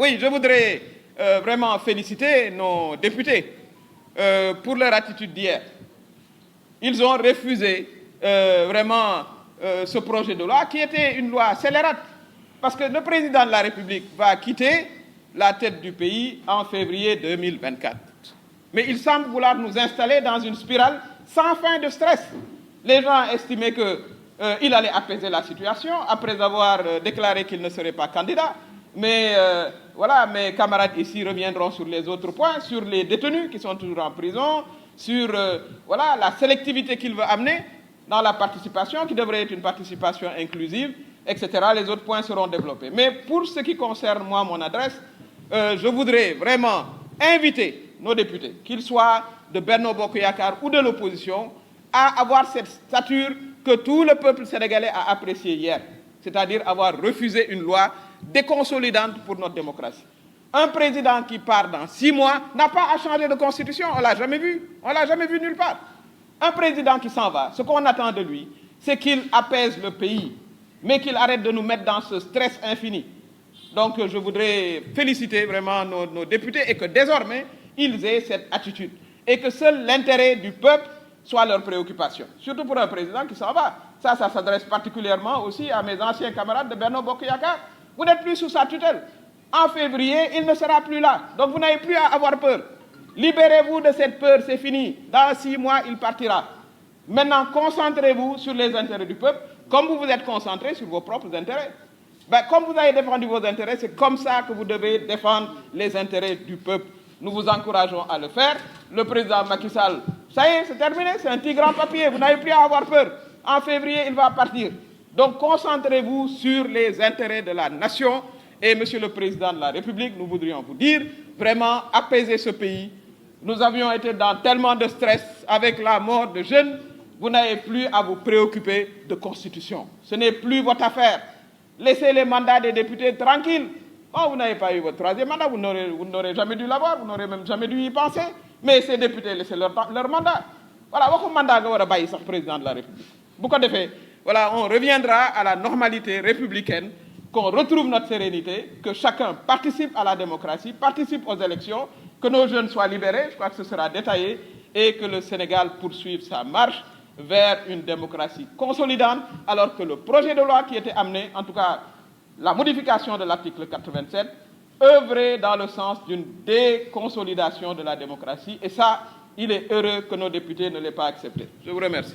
Oui, je voudrais vraiment féliciter nos députés pour leur attitude d'hier. Ils ont refusé vraiment ce projet de loi qui était une loi scélérate. Parce que le président de la République va quitter la tête du pays en février 2024. Mais il semble vouloir nous installer dans une spirale sans fin de stress. Les gens estimaient qu'il allait apaiser la situation après avoir déclaré qu'il ne serait pas candidat. Mais voilà, mes camarades ici reviendront sur les autres points, sur les détenus qui sont toujours en prison, sur voilà, la sélectivité qu'il veut amener dans la participation, qui devrait être une participation inclusive, etc. Les autres points seront développés. Mais pour ce qui concerne, moi, mon adresse, je voudrais vraiment inviter nos députés, qu'ils soient de Benno Bokk Yakaar ou de l'opposition, à avoir cette stature que tout le peuple sénégalais a appréciée hier, c'est-à-dire avoir refusé une loi déconsolidante pour notre démocratie. Un président qui part dans 6 mois n'a pas à changer de constitution, on ne l'a jamais vu, on ne l'a jamais vu nulle part. Un président qui s'en va, ce qu'on attend de lui, c'est qu'il apaise le pays, mais qu'il arrête de nous mettre dans ce stress infini. Donc je voudrais féliciter vraiment nos députés et que désormais, ils aient cette attitude. Et que seul l'intérêt du peuple soit leur préoccupation. Surtout pour un président qui s'en va. Ça s'adresse particulièrement aussi à mes anciens camarades de Benno Bokk Yakaar. Vous n'êtes plus sous sa tutelle. En février, il ne sera plus là. Donc vous n'avez plus à avoir peur. Libérez-vous de cette peur, c'est fini. Dans 6 mois, il partira. Maintenant, concentrez-vous sur les intérêts du peuple, comme vous vous êtes concentré sur vos propres intérêts. Comme vous avez défendu vos intérêts, c'est comme ça que vous devez défendre les intérêts du peuple. Nous vous encourageons à le faire. Le président Macky Sall, ça y est, c'est terminé, c'est un petit grand papier, vous n'avez plus à avoir peur. En février, il va partir. Donc concentrez-vous sur les intérêts de la nation. Et Monsieur le Président de la République, nous voudrions vous dire, vraiment apaiser ce pays. Nous avions été dans tellement de stress avec la mort de jeunes. Vous n'avez plus à vous préoccuper de constitution. Ce n'est plus votre affaire. Laissez les mandats des députés tranquilles. Oh, vous n'avez pas eu votre 3e mandat, vous n'aurez jamais dû l'avoir, vous n'aurez même jamais dû y penser. Mais ces députés, laissez leur mandat. Voilà, votre mandat est président de la République. Beaucoup de faits. Voilà, on reviendra à la normalité républicaine, qu'on retrouve notre sérénité, que chacun participe à la démocratie, participe aux élections, que nos jeunes soient libérés, je crois que ce sera détaillé, et que le Sénégal poursuive sa marche vers une démocratie consolidante, alors que le projet de loi qui était amené, en tout cas la modification de l'article 87, œuvrait dans le sens d'une déconsolidation de la démocratie. Et ça, il est heureux que nos députés ne l'aient pas accepté. Je vous remercie.